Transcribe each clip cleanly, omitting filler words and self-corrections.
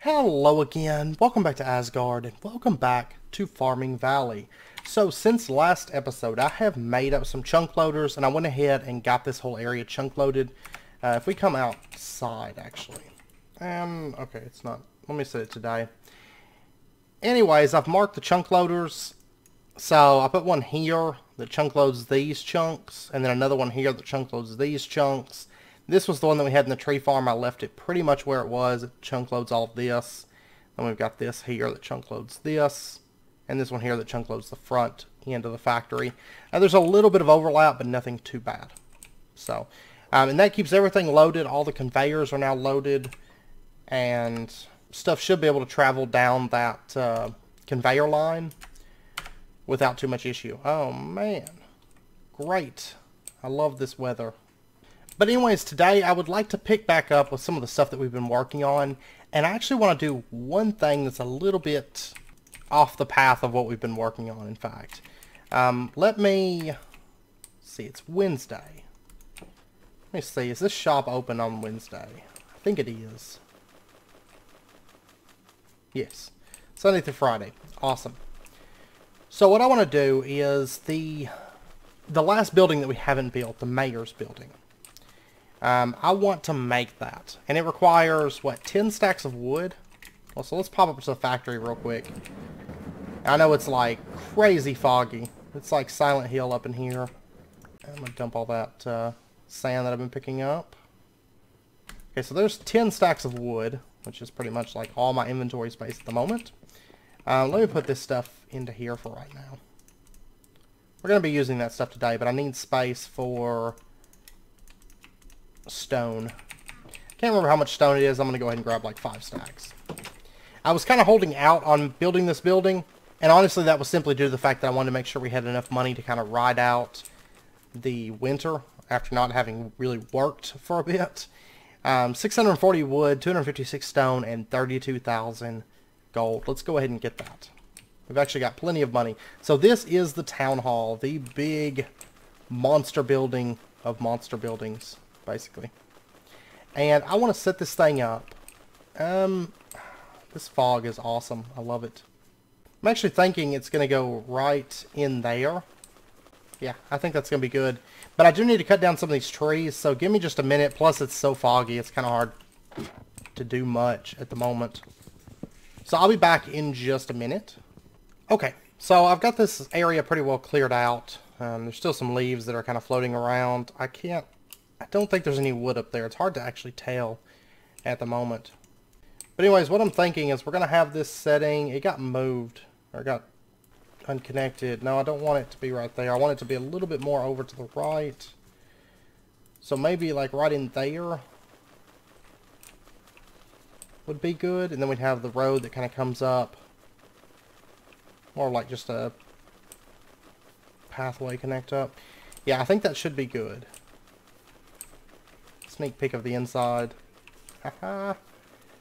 Hello again, welcome back to Asgard, and welcome back to Farming Valley. So since last episode, I have made up some chunk loaders, and I went ahead and got this whole area chunk loaded. If we come outside, actually. Okay, it's not, let me set it today. Anyways, I've marked the chunk loaders. So I put one here that chunk loads these chunks, and then another one here that chunk loads these chunks. This was the one that we had in the tree farm. I left it pretty much where it was. It chunk loads all of this. Then we've got this here that chunk loads this. And this one here that chunk loads the front end of the factory. Now there's a little bit of overlap, but nothing too bad. So, and that keeps everything loaded. All the conveyors are now loaded. And stuff should be able to travel down that conveyor line without too much issue. Oh man. Great. I love this weather. But anyways, today I would like to pick back up with some of the stuff that we've been working on. And I actually want to do one thing that's a little bit off the path of what we've been working on, in fact. Let me see, it's Wednesday. Let me see, is this shop open on Wednesday? I think it is. Yes. Sunday through Friday. Awesome. So what I want to do is the last building that we haven't built, the mayor's building. I want to make that. And it requires, what, 10 stacks of wood? Well, so let's pop up to the factory real quick. I know it's like crazy foggy. It's like Silent Hill up in here. I'm going to dump all that sand that I've been picking up. Okay, so there's 10 stacks of wood, which is pretty much like all my inventory space at the moment. Let me put this stuff into here for right now. We're going to be using that stuff today, but I need space for stone. Can't remember how much stone it is. I'm going to go ahead and grab like 5 stacks. I was kind of holding out on building this building, and honestly that was simply due to the fact that I wanted to make sure we had enough money to kind of ride out the winter after not having really worked for a bit. 640 wood, 256 stone, and 32,000 gold. Let's go ahead and get that. We've actually got plenty of money. So this is the town hall, the big monster building of monster buildings, basically. And I want to set this thing up. This fog is awesome. I love it. I'm actually thinking it's going to go right in there. Yeah, I think that's going to be good. But I do need to cut down some of these trees, so give me just a minute. Plus, it's so foggy, it's kind of hard to do much at the moment. So I'll be back in just a minute. Okay, so I've got this area pretty well cleared out. There's still some leaves that are kind of floating around. I don't think there's any wood up there. It's hard to actually tell at the moment. But anyways, what I'm thinking is we're going to have this setting. It got moved, or got unconnected. No, I don't want it to be right there. I want it to be a little bit more over to the right. So maybe like right in there would be good. And then we'd have the road that kind of comes up. More like just a pathway connect up. Yeah, I think that should be good. Sneak peek of the inside. Haha.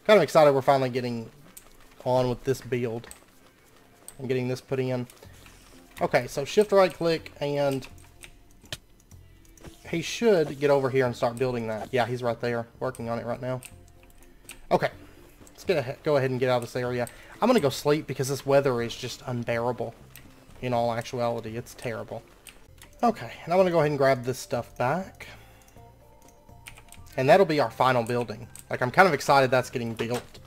Kind of excited we're finally getting on with this build. And getting this put in. Okay, so shift right click and he should get over here and start building that. Yeah, he's right there, working on it right now. Okay, let's go ahead and get out of this area. I'm going to go sleep because this weather is just unbearable. In all actuality, it's terrible. Okay, and I'm going to go ahead and grab this stuff back. And that'll be our final building. Like, I'm kind of excited that's getting built.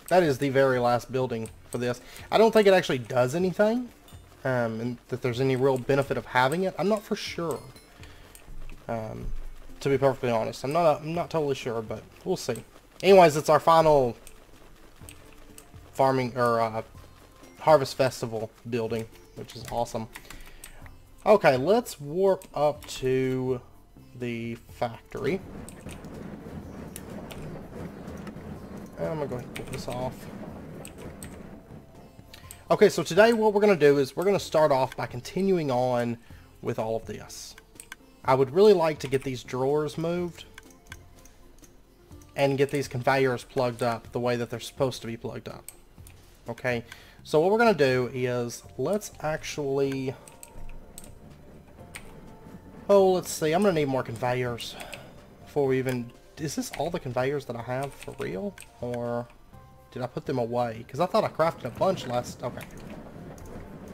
That is the very last building for this. I don't think it actually does anything. And that there's any real benefit of having it. I'm not for sure. To be perfectly honest. I'm not totally sure, but we'll see. Anyways, it's our final farming, or Harvest Festival building, which is awesome. Okay, let's warp up to the factory. I'm going to go ahead and pull this off. Okay, so today what we're going to do is we're going to start off by continuing on with all of this. I would really like to get these drawers moved and get these conveyors plugged up the way that they're supposed to be plugged up. Okay, so what we're going to do is let's actually... Oh, let's see. I'm going to need more conveyors before we even... Is this all the conveyors that I have for real? Or Did I put them away? Because I thought I crafted a bunch last... Okay.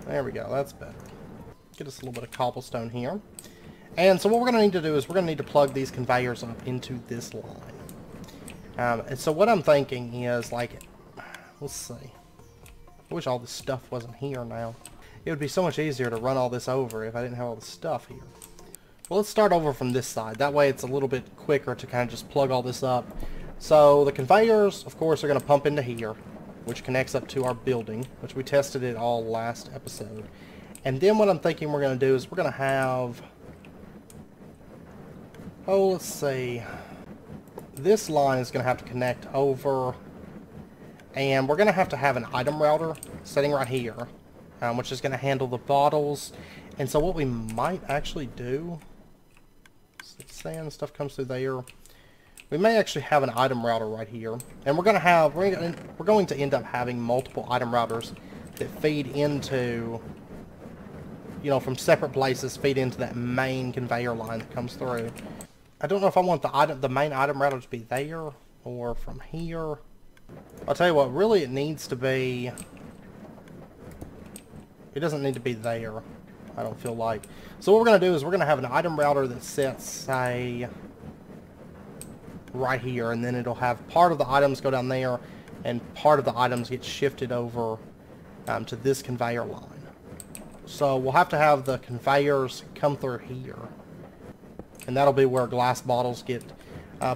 There we go. That's better. Get us a little bit of cobblestone here. And so what we're going to need to do is we're going to need to plug these conveyors up into this line. And so what I'm thinking is, like... Let's see. I wish all this stuff wasn't here now. It would be so much easier to run all this over if I didn't have all this stuff here. Well, let's start over from this side. That way it's a little bit quicker to kind of just plug all this up. So the conveyors, of course, are going to pump into here, which connects up to our building, which we tested it all last episode. And then what I'm thinking we're going to do is we're going to have... Oh, let's see. This line is going to have to connect over, and we're going to have an item router sitting right here, which is going to handle the bottles. And so what we might actually do, sand stuff comes through there. We may actually have an item router right here, and we're going to end up having multiple item routers that feed into, you know, from separate places, feed into that main conveyor line that comes through. I don't know if I want the main item router to be there or from here. I'll tell you what, really it needs to be... It doesn't need to be there, I don't feel like. So what we're going to do is we're going to have an item router that sits, say, right here, and then it'll have part of the items go down there, and part of the items get shifted over to this conveyor line. So we'll have to have the conveyors come through here, and that'll be where glass bottles get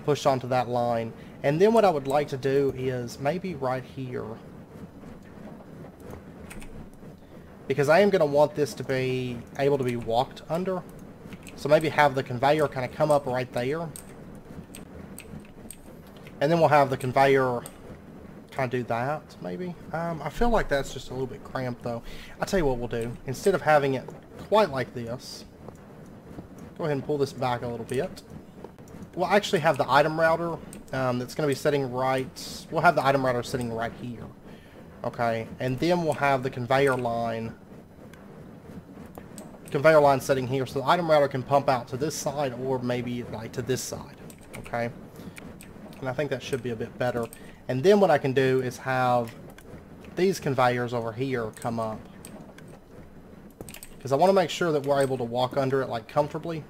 pushed onto that line. And then what I would like to do is maybe right here, because I am going to want this to be able to be walked under. So maybe have the conveyor kind of come up right there. And then we'll have the conveyor kind of do that, maybe. I feel like that's just a little bit cramped, though. I'll tell you what we'll do. Instead of having it quite like this, go ahead and pull this back a little bit. We'll actually have the item router that's going to be sitting right... We'll have the item router sitting right here. Okay, and then we'll have the conveyor line sitting here, so the item router can pump out to this side or maybe like to this side. Okay, and I think that should be a bit better. And then what I can do is have these conveyors over here come up, because I want to make sure that we're able to walk under it like comfortably.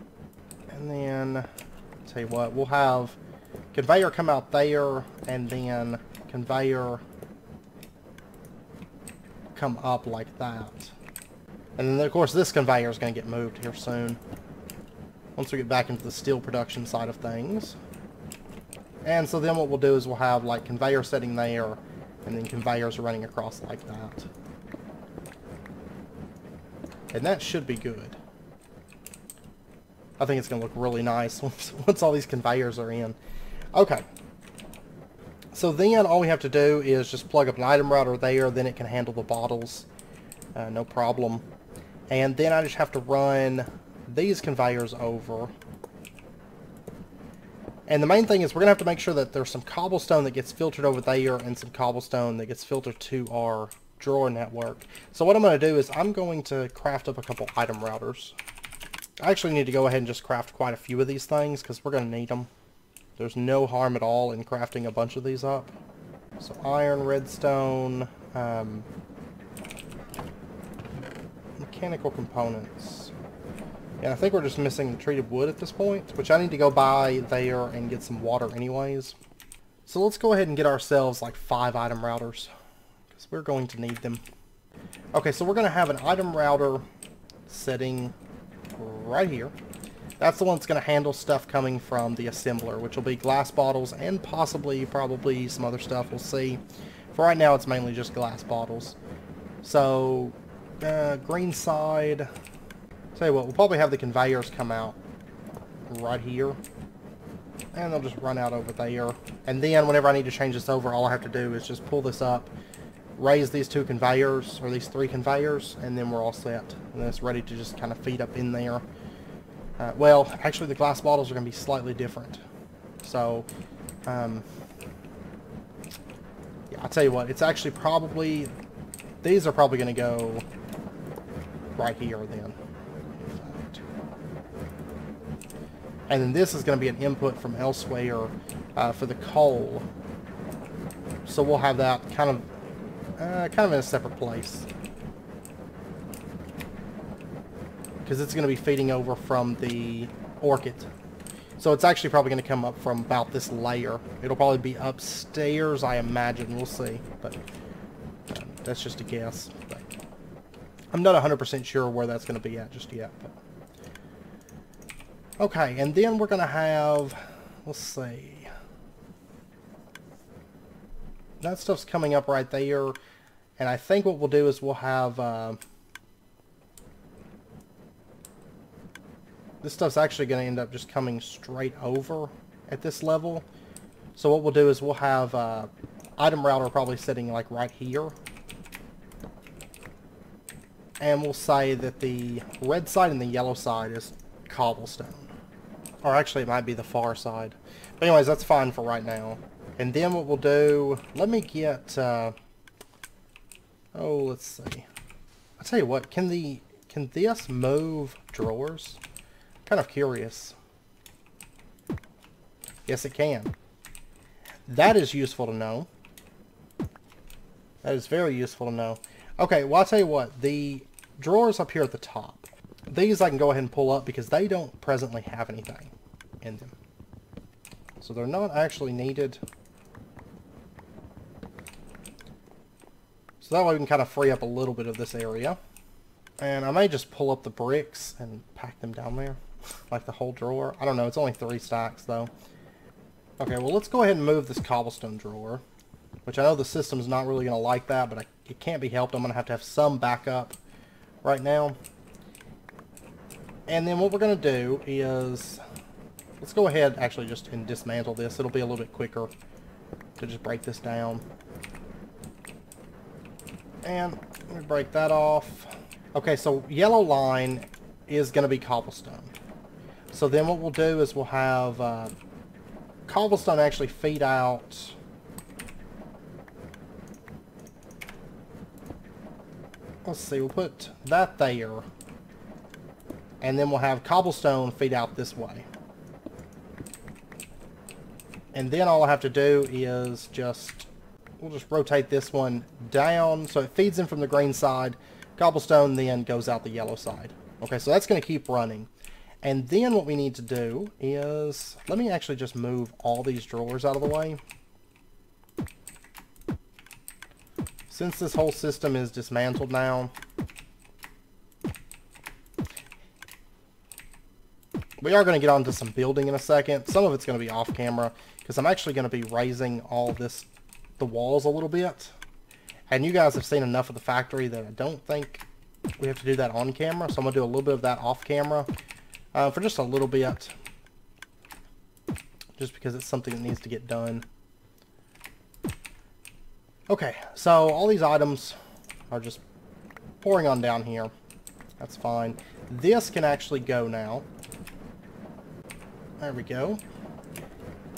And then I'll tell you what, we'll have conveyor come out there, and then conveyor come up like that. And then of course this conveyor is going to get moved here soon once we get back into the steel production side of things. And so then what we'll do is we'll have like conveyor sitting there, and then conveyors running across like that. And that should be good. I think it's going to look really nice once all these conveyors are in. Okay. So then all we have to do is just plug up an item router there, then it can handle the bottles, no problem. And then I just have to run these conveyors over. And the main thing is we're going to have to make sure that there's some cobblestone that gets filtered over there and some cobblestone that gets filtered to our drawer network. So what I'm going to do is I'm going to craft up a couple item routers. I actually need to go ahead and just craft quite a few of these things because we're going to need them. There's no harm at all in crafting a bunch of these up. So iron, redstone, mechanical components. Yeah, I think we're just missing treated wood at this point, which I need to go buy there and get some water anyways. So let's go ahead and get ourselves like 5 item routers, because we're going to need them. Okay, so we're going to have an item router sitting right here. That's the one that's going to handle stuff coming from the assembler, which will be glass bottles and probably some other stuff. We'll see. For right now, it's mainly just glass bottles. So, green side. Tell you what, we'll probably have the conveyors come out right here. And they'll just run out over there. And then, whenever I need to change this over, all I have to do is just pull this up, raise these 2 conveyors, or these 3 conveyors, and then we're all set. And then it's ready to just kind of feed up in there. Well, actually the glass bottles are going to be slightly different. So, yeah, I'll tell you what, it's actually probably, these are probably going to go right here then. And then this is going to be an input from elsewhere for the coal. So we'll have that kind of in a separate place. Because it's going to be feeding over from the orchid. So it's actually probably going to come up from about this layer. It'll probably be upstairs, I imagine. We'll see. But that's just a guess. But I'm not 100% sure where that's going to be at just yet. But. Okay, and then we're going to have... Let's see. That stuff's coming up right there. And I think what we'll do is we'll have... this stuff's actually going to end up just coming straight over at this level. So what we'll do is we'll have item router probably sitting like right here. And we'll say that the red side and the yellow side is cobblestone. Or actually it might be the far side. But anyways, that's fine for right now. And then what we'll do, let me get, oh, let's see. I'll tell you what, can this move drawers? Kind of curious. Yes, it can. That is useful to know. That is very useful to know. Okay, well, I'll tell you what. The drawers up here at the top, these I can go ahead and pull up because they don't presently have anything in them. So they're not actually needed. So that way we can kind of free up a little bit of this area. And I may just pull up the bricks and pack them down there. Like the whole drawer. I don't know. It's only 3 stacks, though. Okay, well, let's go ahead and move this cobblestone drawer. Which I know the system's not really going to like that, but it can't be helped. I'm going to have some backup right now. And then what we're going to do is... Let's go ahead, actually, just and dismantle this. It'll be a little bit quicker to just break this down. And let me break that off. Okay, so yellow line is going to be cobblestone. So then what we'll do is we'll have cobblestone actually feed out... Let's see, we'll put that there. And then we'll have cobblestone feed out this way. And then all I have to do is we'll just rotate this one down so it feeds in from the green side. Cobblestone then goes out the yellow side. Okay, so that's going to keep running. And then what we need to do is, let me actually just move all these drawers out of the way. Since this whole system is dismantled now, we are going to get onto some building in a second. Some of it's going to be off camera because I'm actually going to be raising all this, the walls a little bit. And you guys have seen enough of the factory that I don't think we have to do that on camera. So I'm going to do a little bit of that off camera for just a little bit. Just because it's something that needs to get done. Okay, so all these items are just pouring on down here. That's fine. This can actually go now. There we go.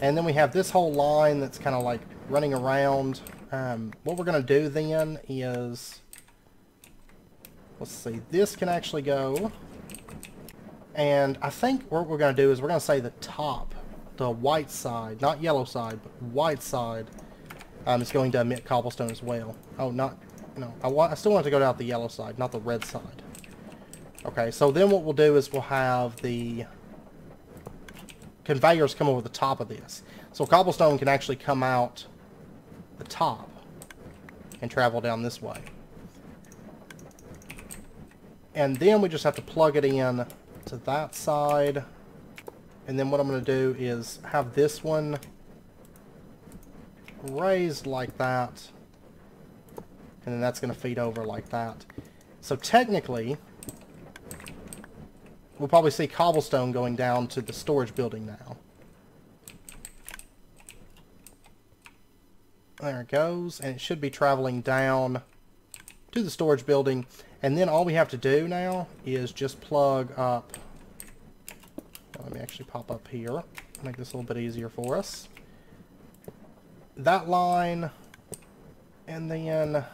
And then we have this whole line that's kind of like running around. What we're going to do then is... Let's see. This can actually go. And I think what we're going to do is we're going to say the top, the white side, not yellow side, but white side, is going to emit cobblestone as well. Oh, not... No, I still want it to go down the yellow side, not the red side. Okay, so then what we'll do is we'll have the conveyors come over the top of this. So cobblestone can actually come out the top and travel down this way. And then we just have to plug it in to that side. And then what I'm going to do is have this one raised like that. And then that's going to feed over like that. So technically, we'll probably see cobblestone going down to the storage building now. There it goes. And it should be traveling down to the storage building. And then all we have to do now is just plug up... Let me actually pop up here. Make this a little bit easier for us. That line. And then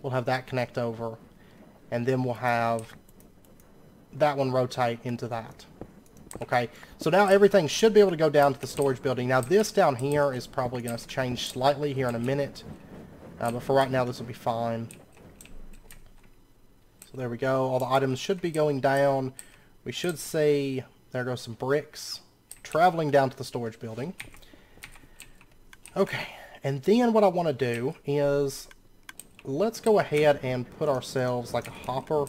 we'll have that connect over. And then we'll have that one rotate into that. Okay, so now everything should be able to go down to the storage building. Now this down here is probably going to change slightly here in a minute. But for right now, this will be fine. So there we go. All the items should be going down. We should see, there goes some bricks traveling down to the storage building. Okay, and then what I want to do is, let's go ahead and put ourselves like a hopper.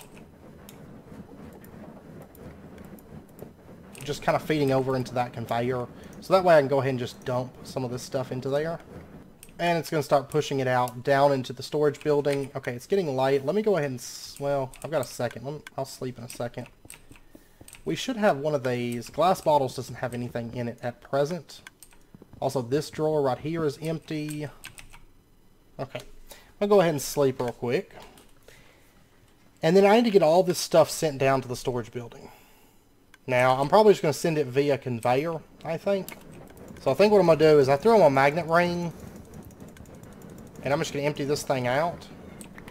Just kind of feeding over into that conveyor. So that way I can go ahead and just dump some of this stuff into there. And it's going to start pushing it out down into the storage building. Okay, it's getting late. Let me go ahead and, well, I've got a second. I'll sleep in a second. We should have one of these. Glass bottles doesn't have anything in it at present. Also, this drawer right here is empty. Okay, I'll go ahead and sleep real quick. And then I need to get all this stuff sent down to the storage building. Now, I'm probably just going to send it via conveyor, I think. So I think what I'm going to do is I throw my magnet ring. And I'm just going to empty this thing out.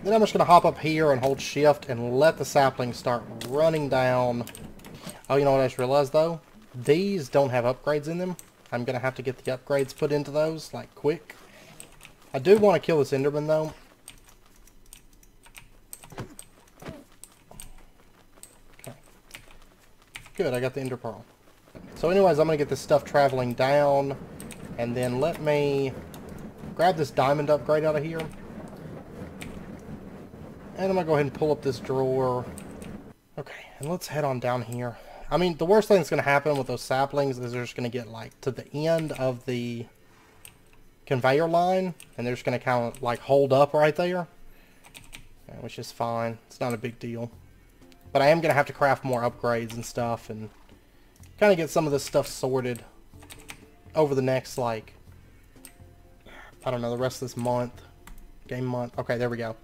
Then I'm just going to hop up here and hold shift and let the saplings start running down. Oh, you know what I just realized though? These don't have upgrades in them. I'm going to have to get the upgrades put into those, like, quick. I do want to kill this Enderman though. Good, I got the Ender Pearl. So anyways, I'm going to get this stuff traveling down. And then let me grab this diamond upgrade out of here. And I'm going to go ahead and pull up this drawer. Okay, and let's head on down here. I mean, the worst thing that's going to happen with those saplings is they're just going to get, like, to the end of the conveyor line. And they're just going to kind of, like, hold up right there. Which is fine. It's not a big deal. But I am going to have to craft more upgrades and stuff and kind of get some of this stuff sorted over the next, like, I don't know, the rest of this month. Game month. Okay, there we go.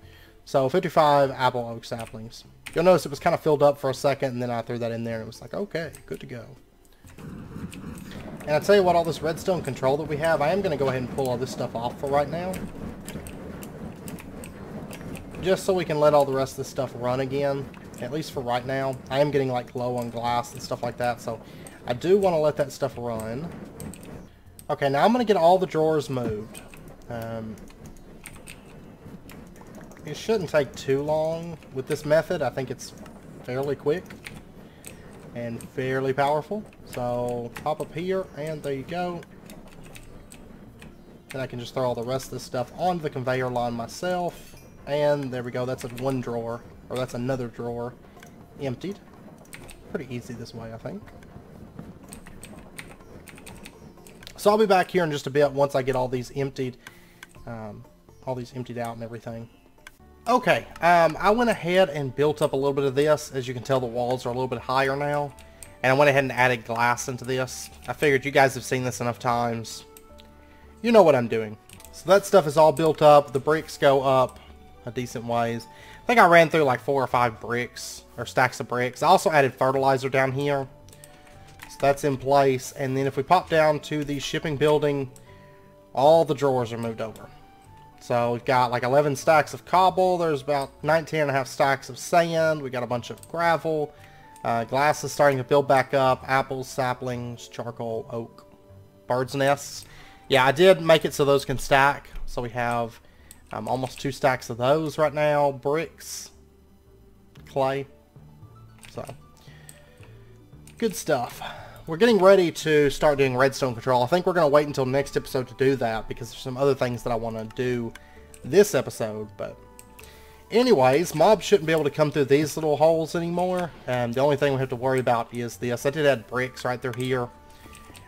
So, 55 apple oak saplings. You'll notice it was kind of filled up for a second, and then I threw that in there, and it was like, okay, good to go. And I tell you what, all this redstone control that we have, I am going to go ahead and pull all this stuff off for right now. Just so we can let all the rest of this stuff run again. At least for right now. I am getting like low on glass and stuff like that, so I do want to let that stuff run. Okay, now I'm going to get all the drawers moved. It shouldn't take too long with this method. I think it's fairly quick and fairly powerful. So pop up here, and there you go. Then I can just throw all the rest of this stuff onto the conveyor line myself. And there we go, that's one drawer. Or that's another drawer emptied. Pretty easy this way, I think. So I'll be back here in just a bit once I get all these emptied. All these emptied out and everything. Okay, I went ahead and built up a little bit of this. As you can tell, the walls are a little bit higher now. And I went ahead and added glass into this. I figured you guys have seen this enough times. You know what I'm doing. So that stuff is all built up. The bricks go up a decent ways. I think I ran through like 4 or 5 bricks, or stacks of bricks. I also added fertilizer down here. So that's in place. And then if we pop down to the shipping building, all the drawers are moved over. So we've got like 11 stacks of cobble. There's about 19.5 stacks of sand. We got a bunch of gravel. Glass is starting to build back up. Apples, saplings, charcoal, oak, birds' nests. Yeah, I did make it so those can stack. So we have almost 2 stacks of those right now. Bricks, clay. So, good stuff. We're getting ready to start doing redstone control. I think we're going to wait until next episode to do that because there's some other things that I want to do this episode. But anyways, mobs shouldn't be able to come through these little holes anymore. The only thing we have to worry about is this. I did add bricks right through here.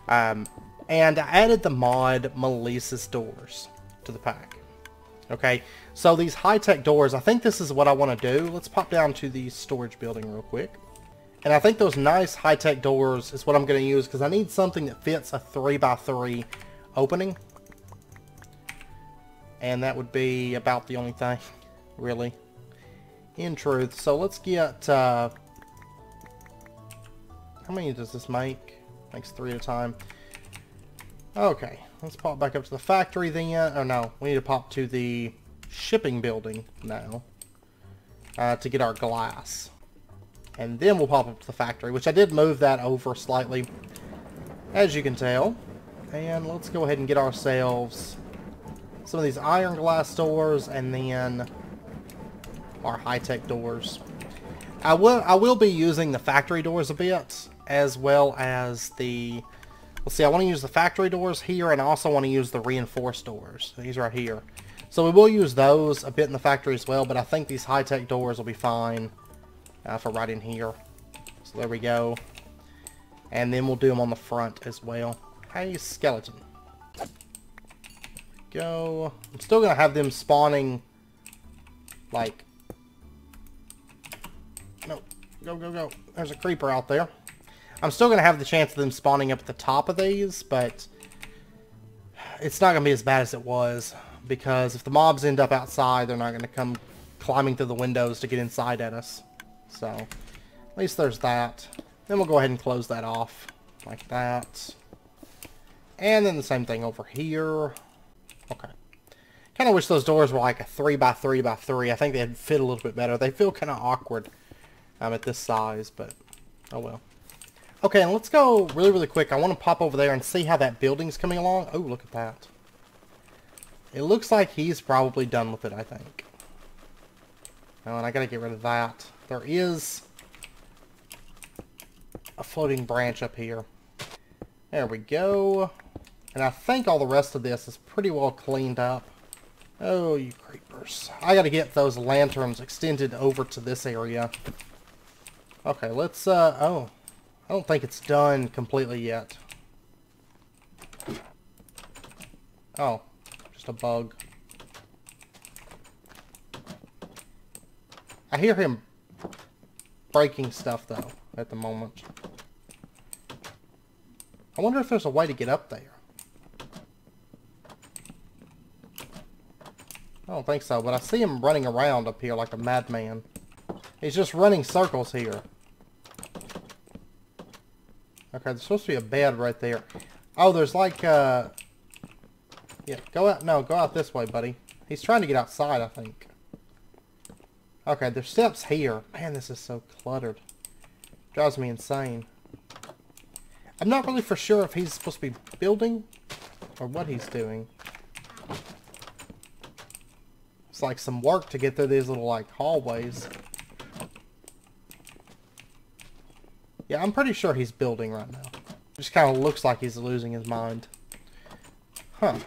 And I added the mod Melissa's doors to the pack. Okay, so these high-tech doors, I think this is what I want to do. Let's pop down to the storage building real quick. And I think those nice high-tech doors is what I'm going to use because I need something that fits a 3x3 opening. And that would be about the only thing, really, in truth. So let's get, how many does this make? Makes 3 at a time. Okay, let's pop back up to the factory then. Oh no, we need to pop to the shipping building now to get our glass. And then we'll pop up to the factory, which I did move that over slightly, as you can tell. And let's go ahead and get ourselves some of these iron glass doors, and then our high-tech doors. I will be using the factory doors a bit, as well as the... Let's see, I want to use the factory doors here, and I also want to use the reinforced doors. These right here. So we will use those a bit in the factory as well, but I think these high-tech doors will be fine for right in here. So there we go. And then we'll do them on the front as well. Hey, skeleton. There we go. I'm still going to have them spawning, like... No. Go, go, go. There's a creeper out there. I'm still going to have the chance of them spawning up at the top of these, but it's not going to be as bad as it was, because if the mobs end up outside, they're not going to come climbing through the windows to get inside at us. So, at least there's that. Then we'll go ahead and close that off, like that. And then the same thing over here. Okay. Kind of wish those doors were like a 3x3x3. I think they'd fit a little bit better. They feel kind of awkward at this size, but oh well. Okay, and let's go really, really quick. I want to pop over there and see how that building's coming along. Oh, look at that. It looks like he's probably done with it, I think. Oh, and I gotta get rid of that. There is a floating branch up here. There we go. And I think all the rest of this is pretty well cleaned up. Oh, you creepers. I gotta get those lanterns extended over to this area. Okay, let's, oh. I don't think it's done completely yet. Oh, just a bug. I hear him breaking stuff, though, at the moment. I wonder if there's a way to get up there. I don't think so, but I see him running around up here like a madman. He's just running circles here. Okay, there's supposed to be a bed right there. Oh, there's like, yeah, go out, no, go out this way, buddy. He's trying to get outside, I think. Okay, there's steps here. Man, this is so cluttered. Drives me insane. I'm not really for sure if he's supposed to be building or what he's doing. It's like some work to get through these little, like, hallways. Yeah, I'm pretty sure he's building right now. Just kind of looks like he's losing his mind. Huh.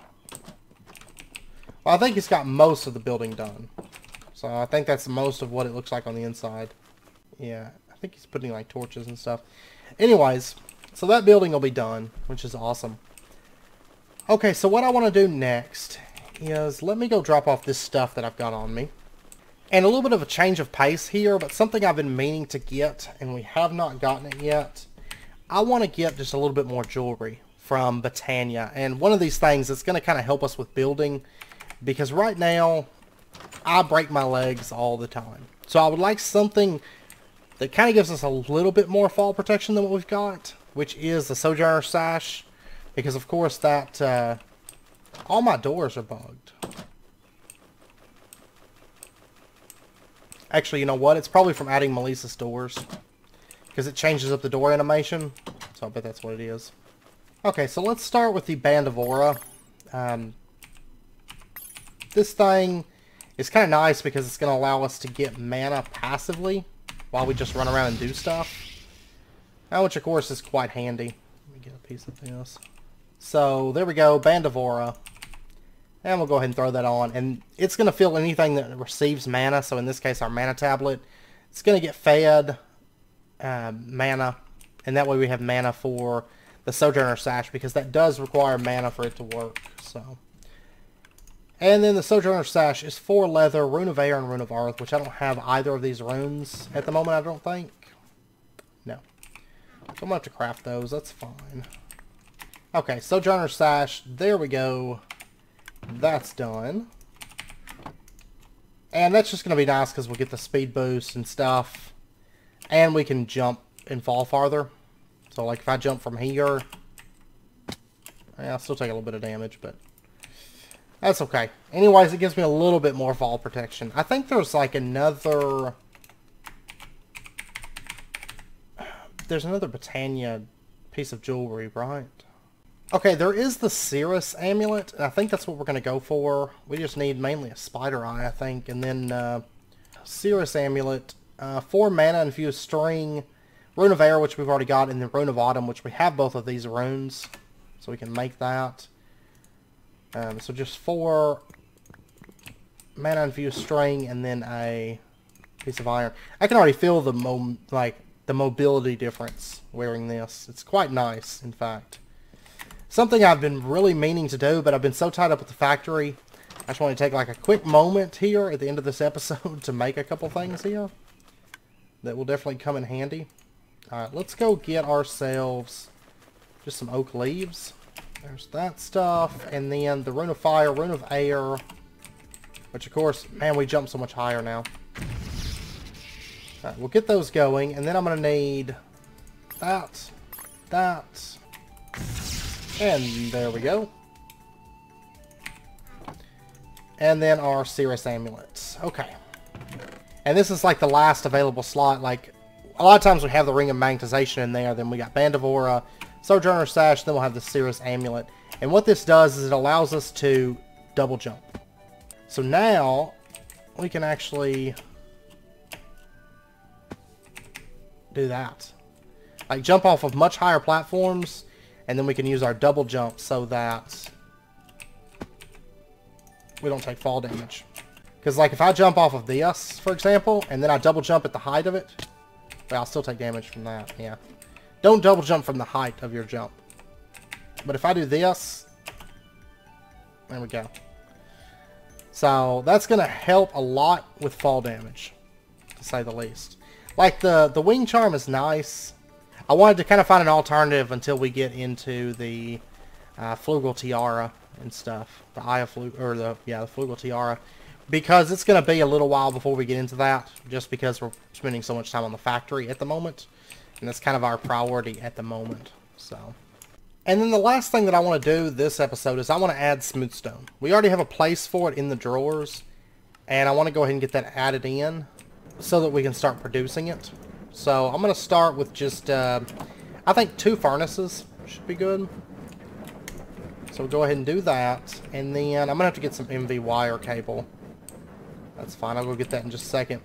Well, I think he's got most of the building done. So I think that's most of what it looks like on the inside. Yeah, I think he's putting like torches and stuff. Anyways, so that building will be done, which is awesome. Okay, so what I want to do next is let me go drop off this stuff that I've got on me. And a little bit of a change of pace here, but something I've been meaning to get, and we have not gotten it yet. I want to get just a little bit more jewelry from Botania. And one of these things that's going to kind of help us with building, because right now, I break my legs all the time. So I would like something that kind of gives us a little bit more fall protection than what we've got, which is the Sojourner Sash. Because, of course, that all my doors are bugged. Actually, you know what? It's probably from adding Melissa's doors. Because it changes up the door animation. So I bet that's what it is. Okay, so let's start with the Band of Aura. This thing is kind of nice because it's going to allow us to get mana passively while we just run around and do stuff. Which, of course, is quite handy. Let me get a piece of this. So, there we go. Band of Aura. And we'll go ahead and throw that on. And it's going to fill anything that receives mana. So in this case, our mana tablet. It's going to get fed mana. And that way we have mana for the Sojourner Sash. Because that does require mana for it to work. So. And then the Sojourner Sash is 4 leather, Rune of Air, and Rune of Earth. Which I don't have either of these runes at the moment, I don't think. No. So I'm going to have to craft those. That's fine. Okay, Sojourner Sash. There we go. That's done. And that's just going to be nice because we'll get the speed boost and stuff. And we can jump and fall farther. So like if I jump from here, I'll still take a little bit of damage, but that's okay. Anyways, it gives me a little bit more fall protection. I think there's like another there's another Botania piece of jewelry, right? Okay, there is the Cirrus amulet, and I think that's what we're going to go for. We just need mainly a spider eye, I think, and then Cirrus amulet, 4 mana infused string, Rune of Air, which we've already got, and then Rune of Autumn, which we have both of these runes, so we can make that. So just 4 mana infused string, and then a piece of iron. I can already feel the mobility difference wearing this. It's quite nice, in fact. Something I've been really meaning to do, but I've been so tied up with the factory. I just want to take like a quick moment here at the end of this episode to make a couple things here that will definitely come in handy. Alright, let's go get ourselves just some oak leaves. There's that stuff, and then the Rune of Fire, Rune of Air, which of course, man, we jump so much higher now. Alright, we'll get those going, and then I'm going to need that, and there we go. And then our Cirrus amulets. Okay. And this is like the last available slot. Like, a lot of times we have the Ring of Magnetization in there. Then we got Band of Aura, Sojourner Sash, then we'll have the Cirrus amulet. And what this does is it allows us to double jump. So now, we can actually do that. Like, jump off of much higher platforms, and then we can use our double jump so that we don't take fall damage. Because, like, if I jump off of this, for example, and then I double jump at the height of it, well, I'll still take damage from that, yeah. Don't double jump from the height of your jump. But if I do this, there we go. So, that's going to help a lot with fall damage, to say the least. Like, the wing charm is nice. I wanted to kind of find an alternative until we get into the Flugel Tiara and stuff. The Eye of the Flugel Tiara. Because it's going to be a little while before we get into that, just because we're spending so much time on the factory at the moment. And that's kind of our priority at the moment. So, and then the last thing that I want to do this episode is I want to add smoothstone. We already have a place for it in the drawers, and I want to go ahead and get that added in so that we can start producing it. So I'm going to start with just, I think 2 furnaces should be good. So we'll go ahead and do that. And then I'm going to have to get some MV wire cable. That's fine. I'll go get that in just a second.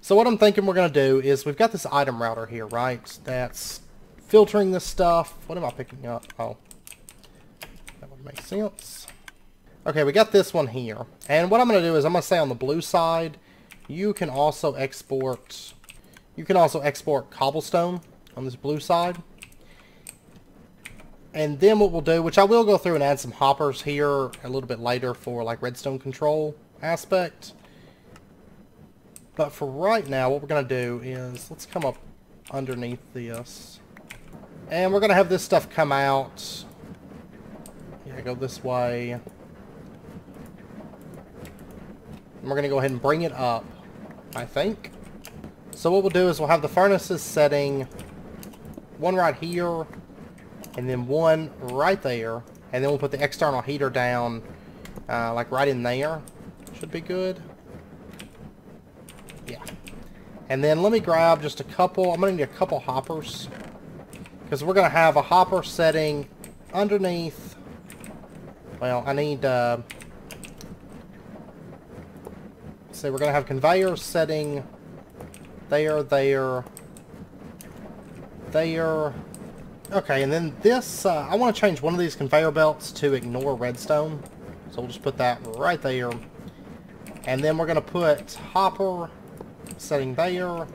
So what I'm thinking we're going to do is we've got this item router here, right? That's filtering this stuff. What am I picking up? Oh, that would make sense. Okay, we got this one here. And what I'm going to do is I'm going to say on the blue side, you can also export cobblestone on this blue side. And then what we'll do, which I will go through and add some hoppers here a little bit later for like redstone control aspect. But for right now, what we're going to do is, let's come up underneath this. And we're going to have this stuff come out. Yeah, go this way. And we're going to go ahead and bring it up, I think. So what we'll do is we'll have the furnaces setting, one right here, and then one right there. And then we'll put the external heater down, like right in there. Should be good. Yeah. And then let me grab just a couple. I'm going to need a couple hoppers. Because we're going to have a hopper setting underneath. Well, I need... so we're going to have conveyors setting there. Okay, and then this... I want to change one of these conveyor belts to ignore redstone. So we'll just put that right there. And then we're going to put hopper setting there,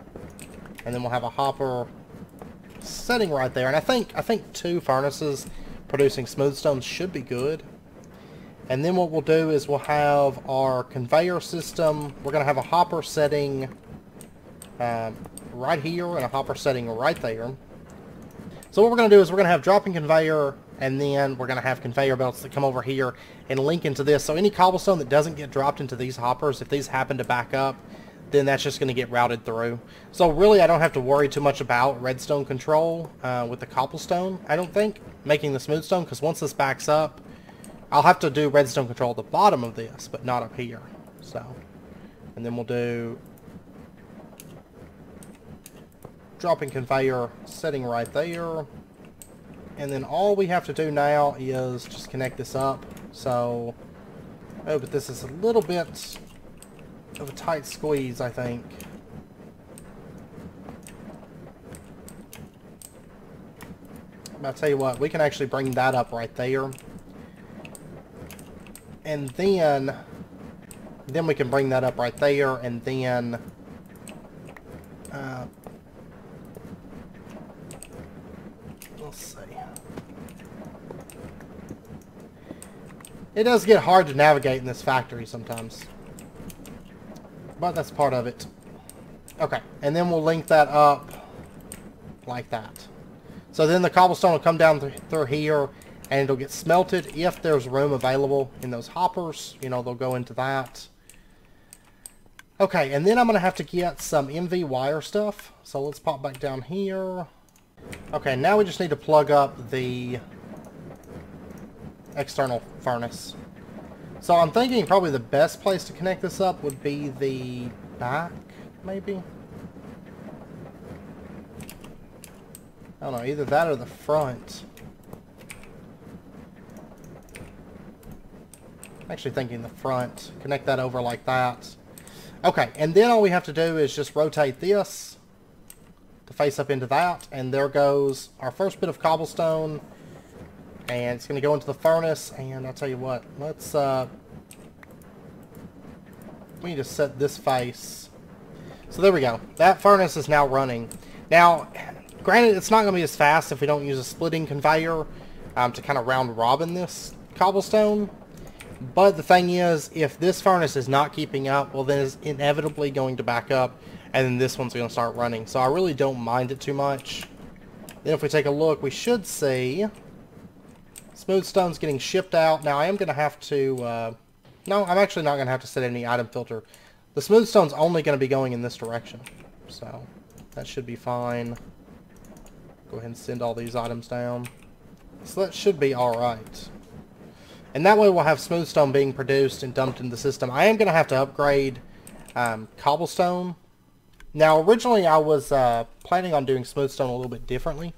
and then we'll have a hopper setting right there. And I think 2 furnaces producing smoothstone should be good. And then what we'll do is we'll have our conveyor system. We're going to have a hopper setting right here and a hopper setting right there. So what we're going to do is we're going to have dropping conveyor, and then we're going to have conveyor belts that come over here and link into this. So any cobblestone that doesn't get dropped into these hoppers, if these happen to back up, then that's just going to get routed through. So really I don't have to worry too much about redstone control with the cobblestone, I don't think, making the smoothstone, because once this backs up, I'll have to do redstone control at the bottom of this, but not up here. So, and then we'll do dropping conveyor sitting right there. And then all we have to do now is just connect this up. So, oh, but this is a little bit of a tight squeeze, I think. But I'll tell you what, we can actually bring that up right there. And then we can bring that up right there, and then let's see. It does get hard to navigate in this factory sometimes, but that's part of it. Okay, and then we'll link that up like that. So then the cobblestone will come down through here, and it'll get smelted. If there's room available in those hoppers, you know, they'll go into that. Okay, and then I'm going to have to get some MV wire stuff. So let's pop back down here. Okay, now we just need to plug up the external furnace. So I'm thinking probably the best place to connect this up would be the back, maybe? I don't know, either that or the front. I'm actually thinking the front. Connect that over like that. Okay, and then all we have to do is just rotate this to face up into that, and there goes our first bit of cobblestone, and it's going to go into the furnace. And I'll tell you what, let's we need to set this face. So there we go. That furnace is now running. Now, granted, it's not going to be as fast if we don't use a splitting conveyor to kind of round robin this cobblestone. But the thing is, if this furnace is not keeping up, well, then it's inevitably going to back up, and then this one's going to start running. So I really don't mind it too much. Then if we take a look, we should see smooth stones getting shipped out. Now I am going to have to, no, I'm actually not going to have to set any item filter. The smooth stone's only going to be going in this direction. So that should be fine. Go ahead and send all these items down. So that should be alright. And that way we'll have smooth stone being produced and dumped in the system. I am going to have to upgrade cobblestone. Now, originally I was planning on doing smooth stone a little bit differently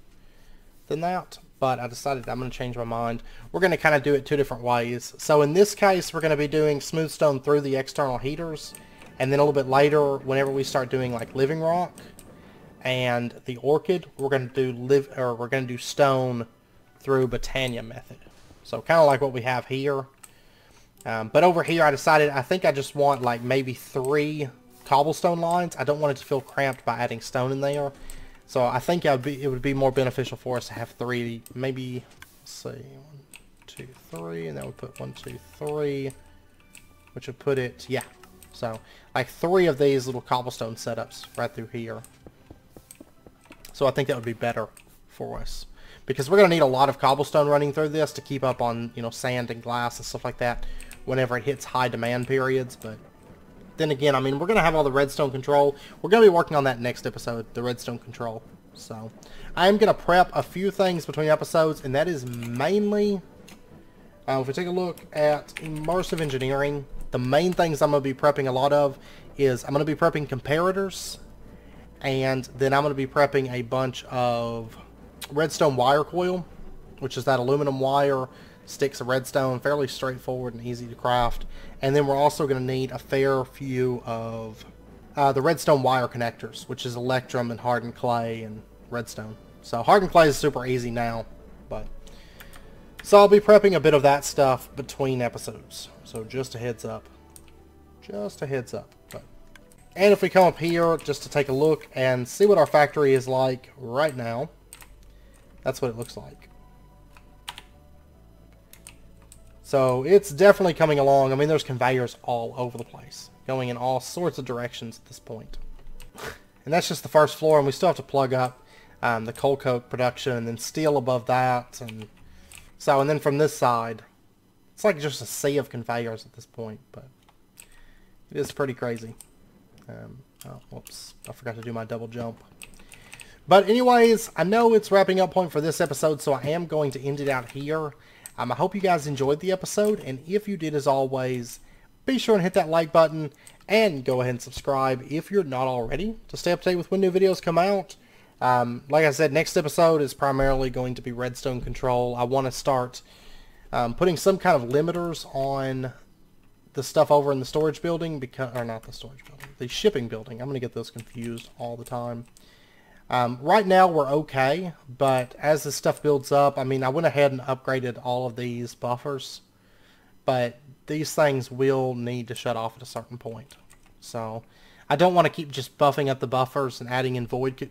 than that, but I decided I'm going to change my mind. We're going to kind of do it two different ways. So in this case, we're going to be doing smooth stone through the external heaters, and then a little bit later, whenever we start doing like living rock and the orchid, we're going to do stone through Botania method. So kind of like what we have here. But over here I decided I think I just want like maybe 3 cobblestone lines. I don't want it to feel cramped by adding stone in there. So I think it would be more beneficial for us to have 3, maybe, let's see, 1, 2, 3, and then we put 1, 2, 3, which would put it, yeah. So like 3 of these little cobblestone setups right through here. So I think that would be better for us, because we're going to need a lot of cobblestone running through this to keep up on, you know, sand and glass and stuff like that whenever it hits high demand periods. But then again, I mean, we're going to have all the redstone control. We're going to be working on that next episode, the redstone control. So I am going to prep a few things between episodes, and that is mainly, if we take a look at immersive engineering, the main things I'm going to be prepping a lot of is I'm going to be prepping comparators, and then I'm going to be prepping a bunch of redstone wire coil, which is that aluminum wire, sticks of redstone, fairly straightforward and easy to craft. And then we're also going to need a fair few of the redstone wire connectors, which is electrum and hardened clay and redstone. So hardened clay is super easy now, but so I'll be prepping a bit of that stuff between episodes. So just a heads up. Just a heads up. But, and if we come up here just to take a look and see what our factory is like right now, that's what it looks like. So it's definitely coming along. I mean, there's conveyors all over the place, going in all sorts of directions at this point. And that's just the first floor, and we still have to plug up the coal coke production, and then steel above that. And so, and then from this side, it's like just a sea of conveyors at this point, but it is pretty crazy. Oh, whoops, I forgot to do my double jump. But anyways, I know it's wrapping up point for this episode, so I am going to end it out here. I hope you guys enjoyed the episode, and if you did, as always, be sure and hit that like button, and go ahead and subscribe if you're not already, to stay up to date with when new videos come out. Like I said, next episode is primarily going to be redstone control. I want to start putting some kind of limiters on the stuff over in the storage building, or not the storage building, the shipping building. I'm going to get those confused all the time. Right now we're okay, but as this stuff builds up, I mean, I went ahead and upgraded all of these buffers, but these things will need to shut off at a certain point. So I don't want to keep just buffing up the buffers and adding in void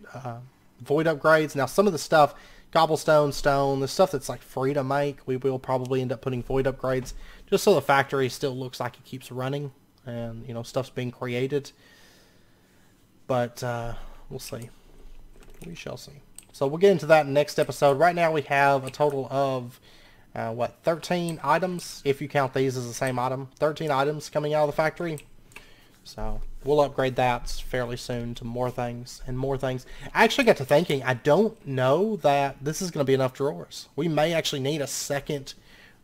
upgrades. Now some of the stuff, cobblestone, stone, the stuff that's like free to make, we will probably end up putting void upgrades just so the factory still looks like it keeps running and, you know, stuff's being created. But we'll see. We shall see. So we'll get into that next episode. Right now we have a total of 13 items, if you count these as the same item. 13 items coming out of the factory. So we'll upgrade that fairly soon to more things and more things. I actually got to thinking, I don't know that this is going to be enough drawers. We may actually need a second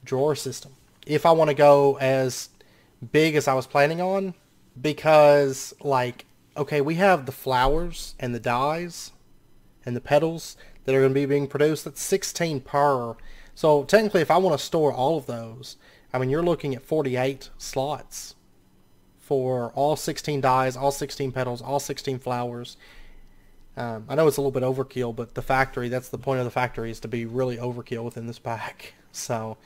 drawer system if I want to go as big as I was planning on, because, like, okay, we have the flowers and the dyes and the petals that are going to be being produced. That's 16 per. So technically, if I want to store all of those, I mean, you're looking at 48 slots for all 16 dyes, all 16 petals, all 16 flowers. I know it's a little bit overkill, but the factory, that's the point of the factory, is to be really overkill within this pack. So,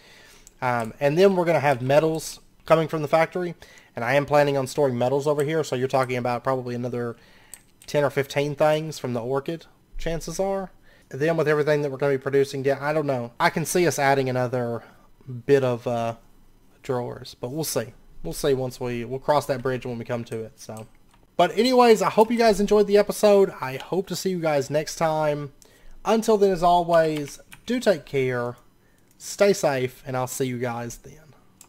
and then we're going to have metals coming from the factory, and I am planning on storing metals over here, so you're talking about probably another 10 or 15 things from the orchid, chances are. And then with everything that we're going to be producing, I don't know. I can see us adding another bit of drawers, but we'll see. We'll see once we'll cross that bridge when we come to it. So, but anyways, I hope you guys enjoyed the episode. I hope to see you guys next time. Until then, as always, do take care, stay safe, and I'll see you guys then.